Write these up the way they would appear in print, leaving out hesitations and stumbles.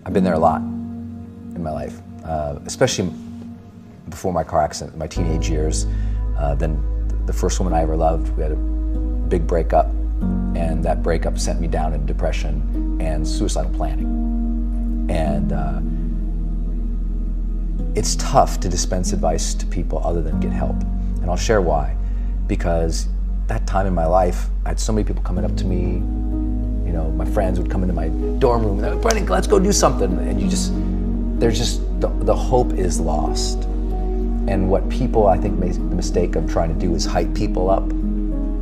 I've been there a lot in my life, especially before my car accident, my teenage years. Then the first woman I ever loved, we had a big breakup, and that breakup sent me down into depression and suicidal planning. And it's tough to dispense advice to people other than get help. And I'll share why. Because that time in my life, I had so many people coming up to me. You know, my friends would come into my dorm room and they're like, Brendan, let's go do something. And the hope is lost. And what people, I think, make the mistake of trying to do is hype people up.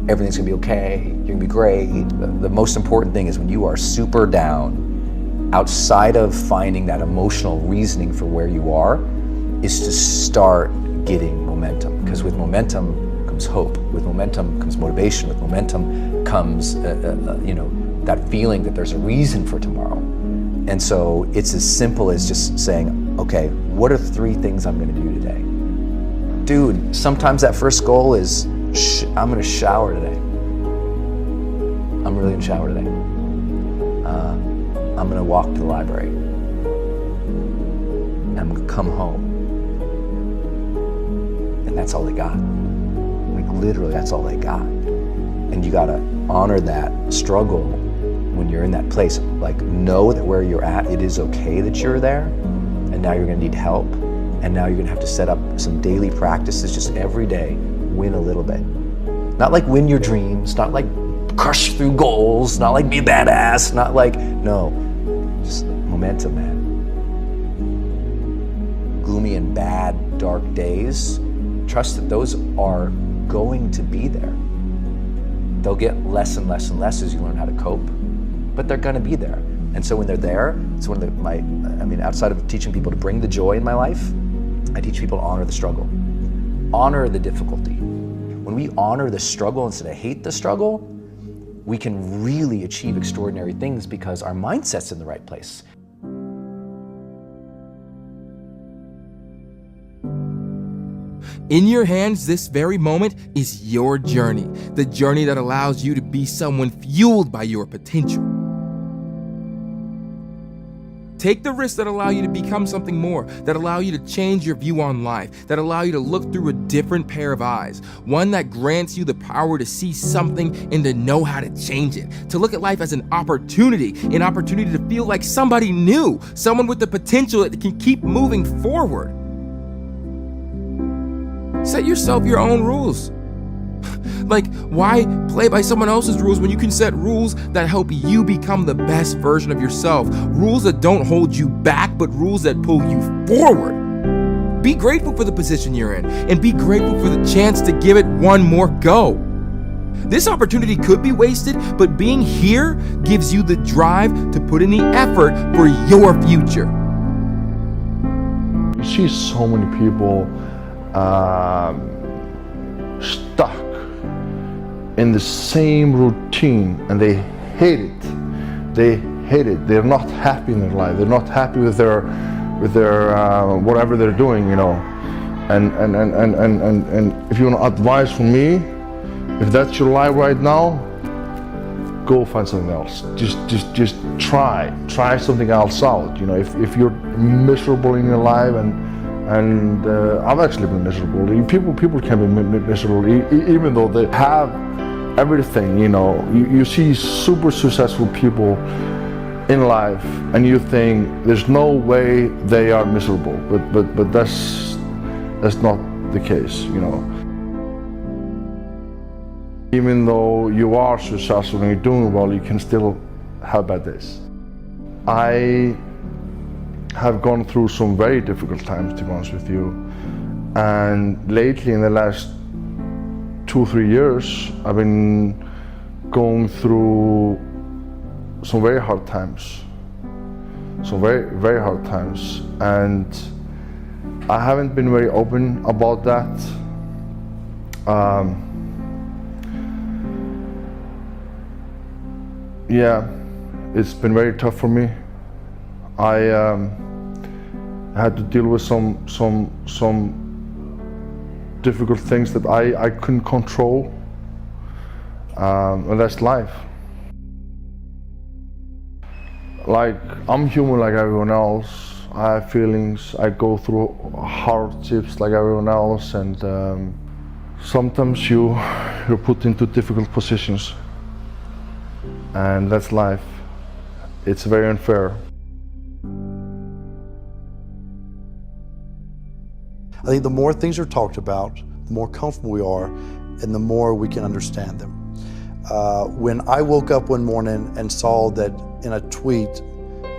Everything's gonna be okay, you're gonna be great. The most important thing is when you are super down, outside of finding that emotional reasoning for where you are, is to start getting momentum. Because with momentum comes hope. With momentum comes motivation. With momentum comes, that feeling that there's a reason for tomorrow. And so it's as simple as just saying, okay, what are 3 things I'm gonna do today? Dude, sometimes that first goal is, I'm gonna shower today. I'm really gonna shower today. I'm gonna walk to the library. I'm gonna come home. And that's all they got. Like literally, that's all they got. And you gotta honor that struggle when you're in that place. Like know that where you're at, it is okay that you're there, and now you're gonna need help. And now you're gonna have to set up some daily practices just every day, win a little bit. Not like win your dreams, not like crush through goals, not like be a badass, not like, no, just momentum, man. Gloomy and bad, dark days, trust that those are going to be there. They'll get less and less and less as you learn how to cope, but they're gonna be there. And so when they're there, it's one of outside of teaching people to bring the joy in my life, I teach people to honor the struggle, honor the difficulty. When we honor the struggle instead of hate the struggle, we can really achieve extraordinary things because our mindset's in the right place. In your hands, this very moment is your journey, the journey that allows you to be someone fueled by your potential. Take the risks that allow you to become something more, that allow you to change your view on life, that allow you to look through a different pair of eyes, one that grants you the power to see something and to know how to change it, to look at life as an opportunity to feel like somebody new, someone with the potential that can keep moving forward. Set yourself your own rules. Like, why play by someone else's rules when you can set rules that help you become the best version of yourself? Rules that don't hold you back, but rules that pull you forward. Be grateful for the position you're in, and be grateful for the chance to give it one more go. This opportunity could be wasted, but being here gives you the drive to put in the effort for your future. You see so many people stuck in the same routine, and they hate it. They hate it. They're not happy in their life. They're not happy with their whatever they're doing, you know. And if you want advice from me, if that's your life right now, go find something else. Just try something else out. You know, if you're miserable in your life, and I've actually been miserable. People can be miserable even though they have everything. You know, you see super successful people in life, and you think there's no way they are miserable, but that's not the case. You know, even though you are successful and you're doing well, you can still have bad days. I have gone through some very difficult times, to be honest with you, and lately in the last 2-3 years I've been going through some very hard times, very hard times, and I haven't been very open about that. Yeah, it's been very tough for me. I had to deal with some difficult things that I couldn't control, and that's life. like, I'm human like everyone else. I have feelings, I go through hardships like everyone else, and sometimes you're put into difficult positions, and that's life. It's very unfair. I think the more things are talked about, the more comfortable we are, and the more we can understand them. When I woke up one morning and saw that in a tweet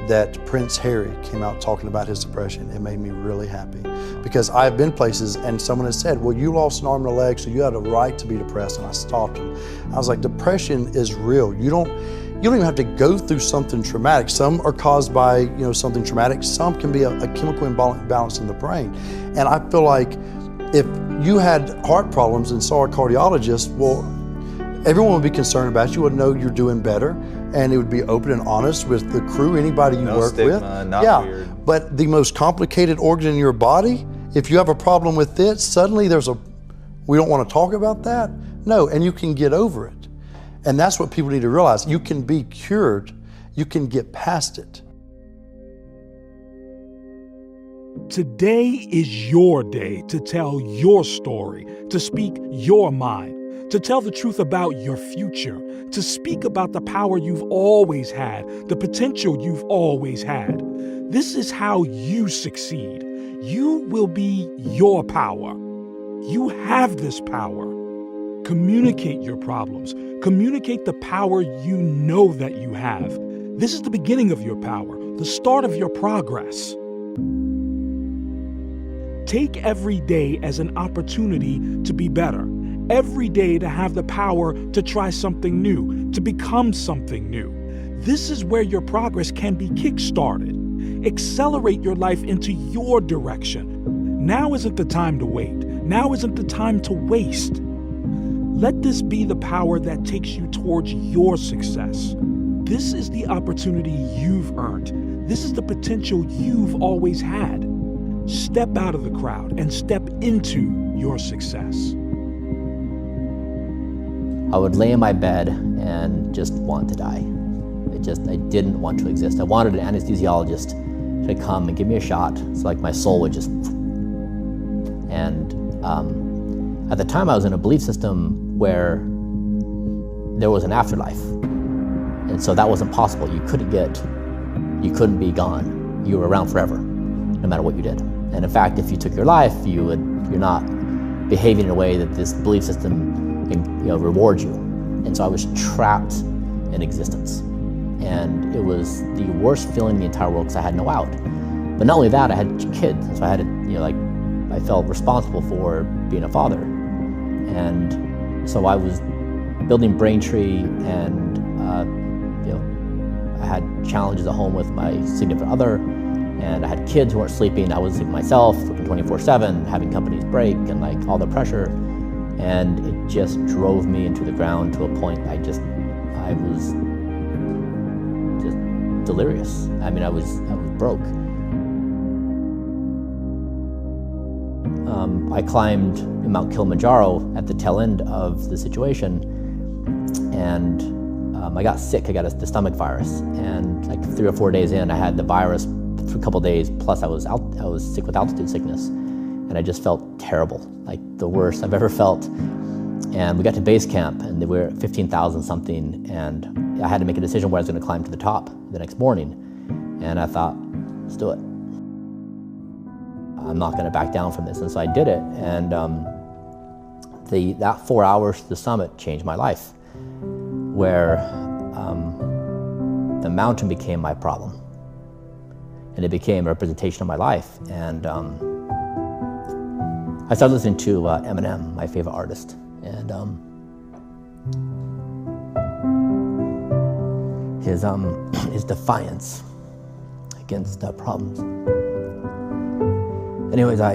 that Prince Harry came out talking about his depression, it made me really happy. Because I've been places and someone has said, well, you lost an arm and a leg, so you had a right to be depressed, and I stopped him. I was like, depression is real. You don't even have to go through something traumatic. Some are caused by something traumatic. Some can be a chemical imbalance in the brain. And I feel like if you had heart problems and saw a cardiologist, well, everyone would be concerned about you, would know you're doing better, and it would be open and honest with the crew, anybody you work with. Not weird. But the most complicated organ in your body, if you have a problem with it, suddenly we don't want to talk about that? No, and you can get over it. And that's what people need to realize. You can be cured. You can get past it. Today is your day to tell your story, to speak your mind, to tell the truth about your future, to speak about the power you've always had, the potential you've always had. This is how you succeed. You will be your power. You have this power. Communicate your problems. Communicate the power you know that you have. This is the beginning of your power, the start of your progress. Take every day as an opportunity to be better. Every day to have the power to try something new, to become something new. This is where your progress can be kick-started. Accelerate your life into your direction. Now isn't the time to wait. Now isn't the time to waste. Let this be the power that takes you towards your success. This is the opportunity you've earned. This is the potential you've always had. Step out of the crowd and step into your success. I would lay in my bed and just want to die. I didn't want to exist. I wanted an anesthesiologist to come and give me a shot so like my soul would just... And at the time I was in a belief system where there was an afterlife. And so that wasn't possible. You couldn't be gone. You were around forever, no matter what you did. And in fact, if you took your life, you're not behaving in a way that this belief system rewards you. And so I was trapped in existence. And it was the worst feeling in the entire world because I had no out. But not only that, I had kids. So I had to, I felt responsible for being a father. And so I was building Braintree, and I had challenges at home with my significant other, and I had kids who weren't sleeping. I was sick myself, working 24/7, having companies break, and all the pressure. And it just drove me into the ground to a point I was just delirious. I mean, I was broke. I climbed Mount Kilimanjaro at the tail end of the situation, and I got sick. I got the stomach virus, and 3 or 4 days in, I had the virus for a couple days. Plus, I was sick with altitude sickness, and I just felt terrible, like the worst I've ever felt. And we got to base camp, and we were at 15,000 something, and I had to make a decision where I was going to climb to the top the next morning. And I thought, let's do it. I'm not going to back down from this. And so I did it, and that 4 hours to the summit changed my life, where the mountain became my problem, and it became a representation of my life. And I started listening to Eminem, my favorite artist, and his defiance against problems. Anyways, I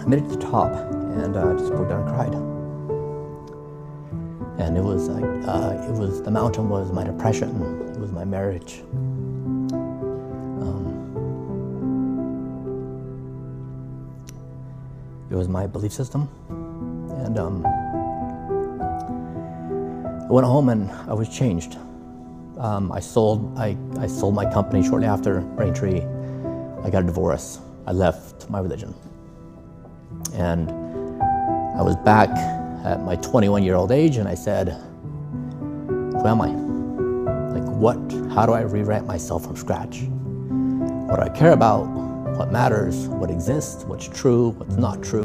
made it to the top, and I just broke down and cried. And it was the mountain was my depression. It was my marriage. It was my belief system. And I went home and I was changed. I sold my company shortly after Braintree. I got a divorce. I left my religion. And I was back at my 21-year-old age, and I said, who am I? Like, how do I rewrite myself from scratch? What do I care about? What matters? What exists? What's true? What's not true?